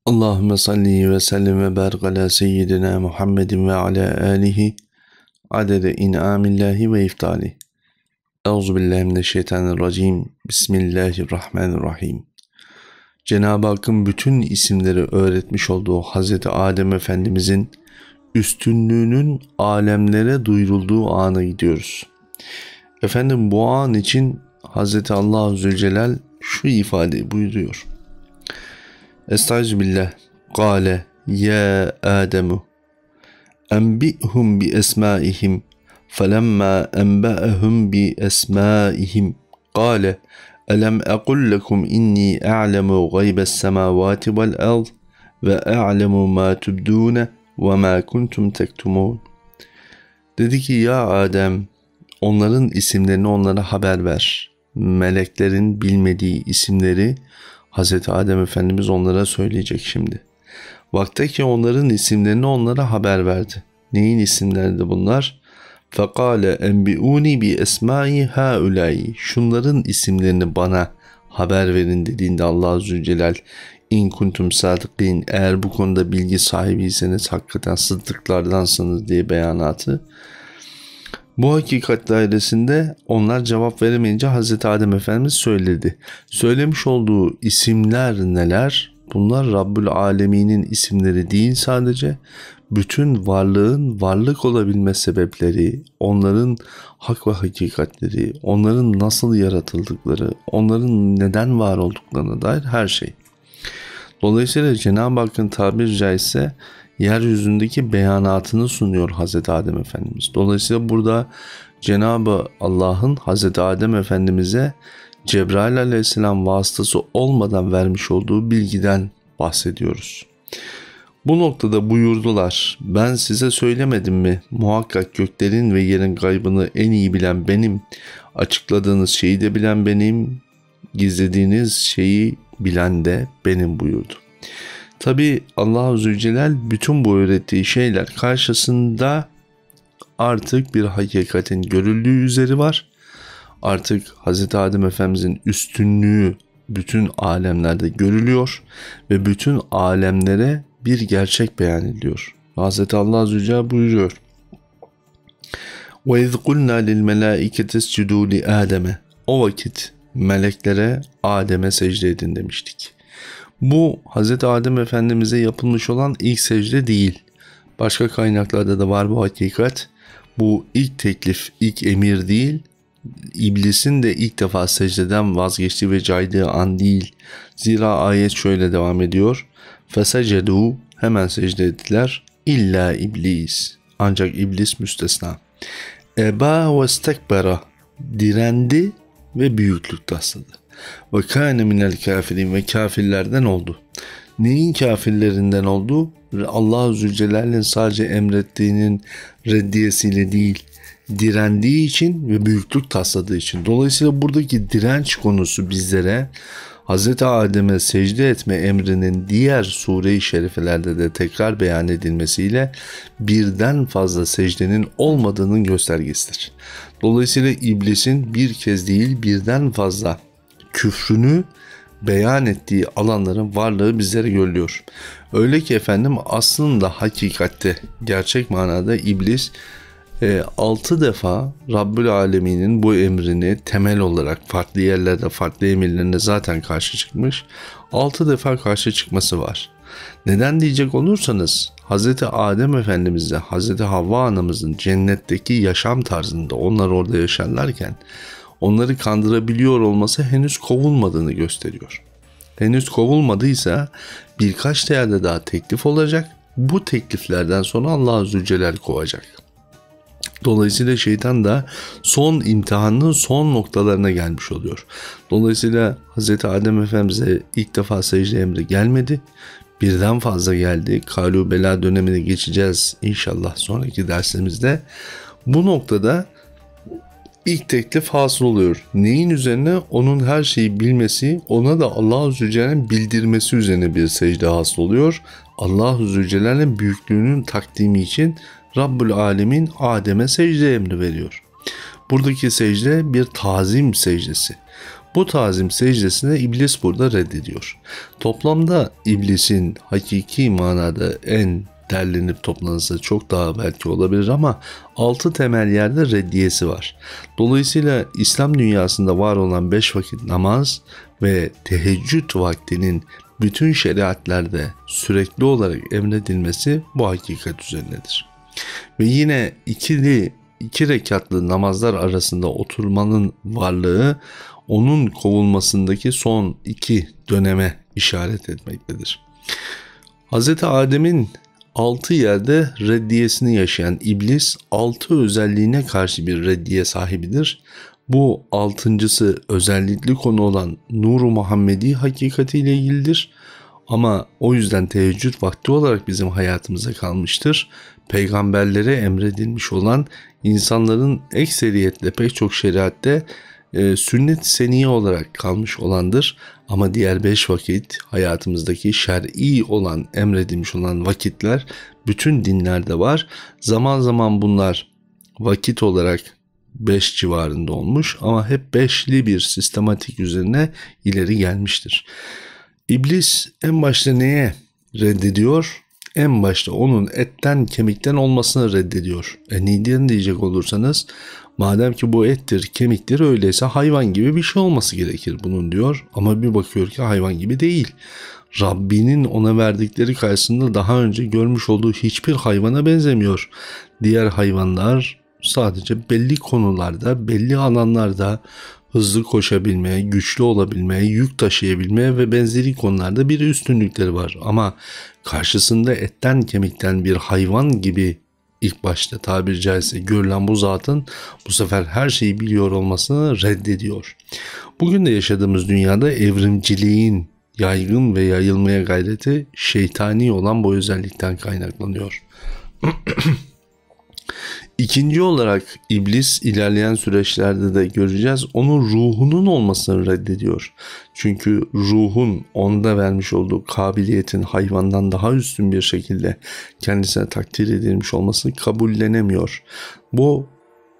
Allahümme salli ve sellim ve barik ala seyyidina Muhammedin ve ala alihi adede in'amillahi ve iftali. Euzubillahimineşşeytanirracim. Bismillahirrahmanirrahim. Cenab-ı Hakk'ın bütün isimleri öğretmiş olduğu Hazreti Adem Efendimizin üstünlüğünün alemlere duyurulduğu ana gidiyoruz. Efendim bu an için Hazreti Allah Zülcelal şu ifadeyi buyuruyor. Estağfirullah. Kâle ya Ademu enbi'hum bi esmaihim felemma enba'ahum bi esmaihim kâle elem ekul lekum inni a'lemu gaybes semavati vel ard ve a'lemu ma tubdune ve ma kuntum tektumun. Dedi ki ya Adem, onların isimlerini onlara haber ver. Meleklerin bilmediği isimleri Hazreti Adem Efendimiz onlara söyleyecek şimdi. Vakte ki onların isimlerini onlara haber verdi. Neyin isimleriydi bunlar? Fekale enbiuni bi esmai haulai. Şunların isimlerini bana haber verin dediğinde Allah Zülcelal in kuntum sadikin, eğer bu konuda bilgi sahibiyseniz hakikaten sıddıklardansınız diye beyanatı. Bu hakikat dairesinde onlar cevap veremeyince Hazreti Adem Efendimiz söyledi. Söylemiş olduğu isimler neler? Bunlar Rabbül Alemin'in isimleri değil sadece. Bütün varlığın varlık olabilme sebepleri, onların hak ve hakikatleri, onların nasıl yaratıldıkları, onların neden var olduklarına dair her şey. Dolayısıyla Cenab-ı Hakk'ın tabiri caizse yeryüzündeki beyanatını sunuyor Hazreti Adem Efendimiz. Dolayısıyla burada Cenab-ı Allah'ın Hazreti Adem Efendimiz'e Cebrail Aleyhisselam vasıtası olmadan vermiş olduğu bilgiden bahsediyoruz. Bu noktada buyurdular, ben size söylemedim mi? Muhakkak göklerin ve yerin gaybını en iyi bilen benim, açıkladığınız şeyi de bilen benim, gizlediğiniz şeyi bilen de benim buyurdu. Tabi Allah-u Zülcelal bütün bu öğrettiği şeyler karşısında artık bir hakikatin görüldüğü üzeri var. Artık Hz. Adem Efendimizin üstünlüğü bütün alemlerde görülüyor ve bütün alemlere bir gerçek beyan ediliyor. Hz. Allah Zülcelal buyuruyor. وَاِذْ قُلْنَا لِلْمَلَائِكَةِ اسْجُدُوا لِآدَمَ. O vakit meleklere Adem'e secde edin demiştik. Bu Hz. Adem Efendimiz'e yapılmış olan ilk secde değil. Başka kaynaklarda da var bu hakikat. Bu ilk teklif, ilk emir değil. İblisin de ilk defa secdeden vazgeçtiği ve caydığı an değil. Zira ayet şöyle devam ediyor. فَسَجَدُوا, hemen secde ettiler. İlla iblis, ancak iblis müstesna. Eba ve stekbera, direndi ve büyüklük tasladı. Ve kâne minel kafirin, ve kafirlerden oldu. Neyin kafirlerinden oldu? Allah-u Zülcelal'in sadece emrettiğinin reddiyesiyle değil, direndiği için ve büyüklük tasladığı için. Dolayısıyla buradaki direnç konusu bizlere Hz. Adem'e secde etme emrinin diğer sure-i şerifelerde de tekrar beyan edilmesiyle birden fazla secdenin olmadığının göstergesidir. Dolayısıyla iblisin bir kez değil birden fazla küfrünü beyan ettiği alanların varlığı bizlere görülüyor. Öyle ki efendim aslında hakikatte gerçek manada iblis 6 defa Rabbül Alemin'in bu emrini temel olarak farklı yerlerde farklı emirlerine zaten karşı çıkmış. 6 defa karşı çıkması var. Neden diyecek olursanız Hz. Adem Efendimiz'le Hz. Havva anamızın cennetteki yaşam tarzında onlar orada yaşarlarken onları kandırabiliyor olması henüz kovulmadığını gösteriyor. Henüz kovulmadıysa birkaç yerde daha teklif olacak. Bu tekliflerden sonra Allah Zülcelal kovacak. Dolayısıyla şeytan da son imtihanının son noktalarına gelmiş oluyor. Dolayısıyla Hz. Adem Efendimiz'e ilk defa secde emri gelmedi. Birden fazla geldi. Kalu bela dönemine geçeceğiz inşallah sonraki dersimizde. Bu noktada İlk teklif hasıl oluyor. Neyin üzerine? Onun her şeyi bilmesi, ona da Allah-u Zülcelal'in bildirmesi üzerine bir secde hasıl oluyor. Allah-u Zülcelal'in büyüklüğünün takdimi için Rabbül Alemin Adem'e secde emri veriyor. Buradaki secde bir tazim secdesi. Bu tazim secdesini iblis burada reddediyor. Toplamda iblisin hakiki manada en derlenip toplanırsa çok daha belki olabilir ama 6 temel yerde reddiyesi var. Dolayısıyla İslam dünyasında var olan 5 vakit namaz ve teheccüd vaktinin bütün şeriatlerde sürekli olarak emredilmesi bu hakikat üzerindedir. Ve yine iki rekatlı namazlar arasında oturmanın varlığı onun kovulmasındaki son 2 döneme işaret etmektedir. Hz. Adem'in 6 yerde reddiyesini yaşayan iblis 6 özelliğine karşı bir reddiye sahibidir. Bu 6.'sı özellikli konu olan Nur-u Muhammedi hakikatiyle ilgilidir. Ama o yüzden teheccüd vakti olarak bizim hayatımıza kalmıştır. Peygamberlere emredilmiş olan insanların ekseriyetle pek çok şeriatte sünnet-i seniye olarak kalmış olandır. Ama diğer 5 vakit hayatımızdaki şer'i olan, emredilmiş olan vakitler bütün dinlerde var. Zaman zaman bunlar vakit olarak 5 civarında olmuş ama hep 5'li bir sistematik üzerine ileri gelmiştir. İblis en başta neye reddediyor? En başta onun etten kemikten olmasını reddediyor. Neden diyecek olursanız, madem ki bu ettir, kemiktir, öyleyse hayvan gibi bir şey olması gerekir bunun diyor. Ama bir bakıyor ki hayvan gibi değil. Rabbinin ona verdikleri karşısında daha önce görmüş olduğu hiçbir hayvana benzemiyor. Diğer hayvanlar sadece belli konularda, belli alanlarda hızlı koşabilmeye, güçlü olabilmeye, yük taşıyabilmeye ve benzeri konularda bir üstünlükleri var. Ama karşısında etten kemikten bir hayvan gibi ilk başta tabiri caizse görülen bu zatın bu sefer her şeyi biliyor olmasını reddediyor. Bugün de yaşadığımız dünyada evrimciliğin yaygın ve yayılmaya gayreti şeytani olan bu özellikten kaynaklanıyor. İkinci olarak iblis ilerleyen süreçlerde de göreceğiz, onun ruhunun olmasını reddediyor. Çünkü ruhun onda vermiş olduğu kabiliyetin hayvandan daha üstün bir şekilde kendisine takdir edilmiş olmasını kabullenemiyor. Bu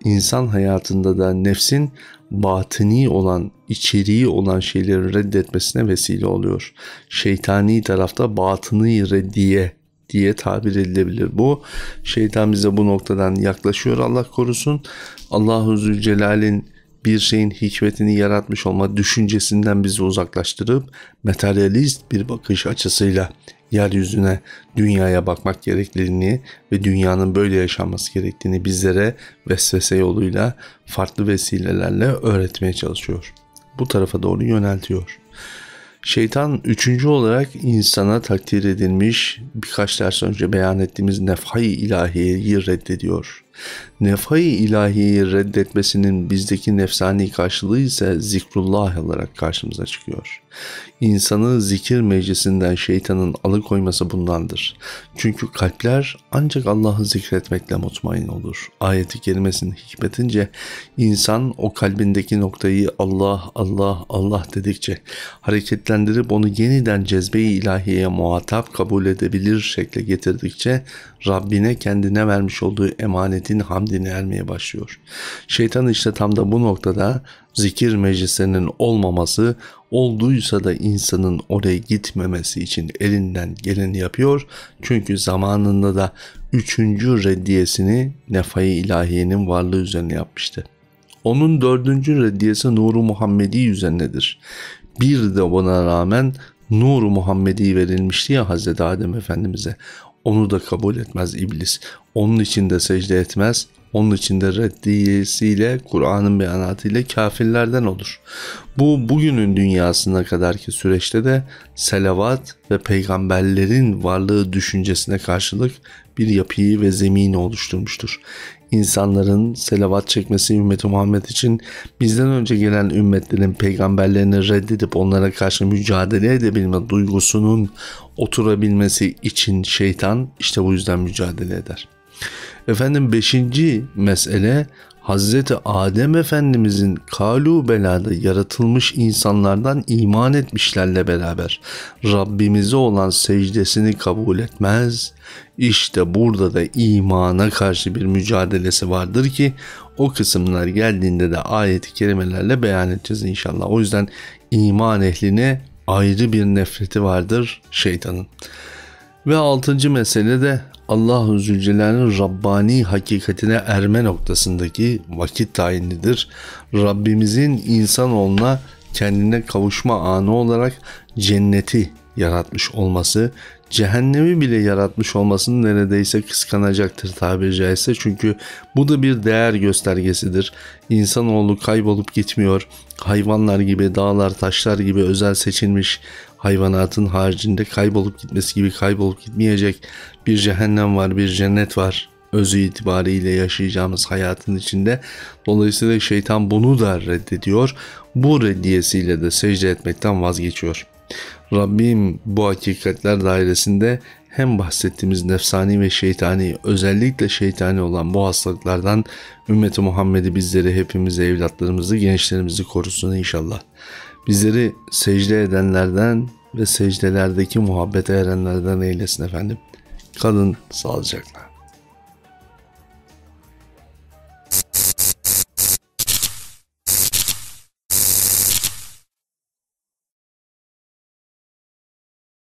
insan hayatında da nefsin batini olan, içeriği olan şeyleri reddetmesine vesile oluyor. Şeytani tarafta batını reddiye diye tabir edilebilir bu. Şeytan bize bu noktadan yaklaşıyor, Allah korusun. Allahu Zülcelal'in bir şeyin hikmetini yaratmış olma düşüncesinden bizi uzaklaştırıp materyalist bir bakış açısıyla yeryüzüne, dünyaya bakmak gerektiğini ve dünyanın böyle yaşanması gerektiğini bizlere vesvese yoluyla farklı vesilelerle öğretmeye çalışıyor. Bu tarafa doğru yöneltiyor. Şeytan üçüncü olarak insana takdir edilmiş, birkaç ders önce beyan ettiğimiz nefhai ilahiyeyi reddediyor. Nefhai ilahiyeyi reddetmesinin bizdeki nefsani karşılığı ise zikrullah olarak karşımıza çıkıyor. İnsanı zikir meclisinden şeytanın alıkoyması bundandır. Çünkü kalpler ancak Allah'ı zikretmekle mutmain olur. Ayet-i kerimesinin hikmetince insan o kalbindeki noktayı Allah, Allah, Allah dedikçe hareketlendirip onu yeniden cezbe-i ilahiyeye muhatap kabul edebilir şekle getirdikçe Rabbine kendine vermiş olduğu emanetin hamdini ermeye başlıyor. Şeytan işte tam da bu noktada zikir meclislerinin olmaması, olduysa da insanın oraya gitmemesi için elinden geleni yapıyor. Çünkü zamanında da 3. reddiyesini nefai ilahiyenin varlığı üzerine yapmıştı. Onun 4. reddiyesi Nur-u Muhammedi üzerinedir. Bir de buna rağmen Nur-u Muhammedi verilmişti ya Hazreti Adem Efendimiz'e. Onu da kabul etmez iblis. Onun için de secde etmez. Onun için de reddiyesiyle, Kur'an'ın beyanatıyla kafirlerden olur. Bu bugünün dünyasına kadarki süreçte de selavat ve peygamberlerin varlığı düşüncesine karşılık bir yapıyı ve zemini oluşturmuştur. İnsanların selavat çekmesi ümmeti Muhammed için bizden önce gelen ümmetlerin peygamberlerini reddedip onlara karşı mücadele edebilme duygusunun oturabilmesi için şeytan işte bu yüzden mücadele eder. 5. mesele Hazreti Adem Efendimizin kalu belada yaratılmış insanlardan iman etmişlerle beraber Rabbimize olan secdesini kabul etmez. İşte burada da imana karşı bir mücadelesi vardır ki o kısımlar geldiğinde de ayet-i kerimelerle beyan edeceğiz inşallah. O yüzden iman ehline ayrı bir nefreti vardır şeytanın. Ve 6. mesele de Allah-u Zülcelal'in Rabbani hakikatine erme noktasındaki vakit tayinidir. Rabbimizin insanoğluna kendine kavuşma anı olarak cenneti yaratmış olması, cehennemi bile yaratmış olmasını neredeyse kıskanacaktır tabiri caizse. Çünkü bu da bir değer göstergesidir. İnsanoğlu kaybolup gitmiyor. Hayvanlar gibi, dağlar, taşlar gibi özel seçilmiş hayvanatın haricinde kaybolup gitmesi gibi kaybolup gitmeyecek bir cehennem var, bir cennet var. Özü itibariyle yaşayacağımız hayatın içinde. Dolayısıyla şeytan bunu da reddediyor. Bu reddiyesiyle de secde etmekten vazgeçiyor. Rabbim bu hakikatler dairesinde hem bahsettiğimiz nefsani ve şeytani, özellikle şeytani olan bu hastalıklardan ümmeti Muhammed'i, bizleri, hepimizi, evlatlarımızı, gençlerimizi korusun inşallah. Bizleri secde edenlerden ve secdelerdeki muhabbete erenlerden eylesin efendim. Kalın sağlıcakla.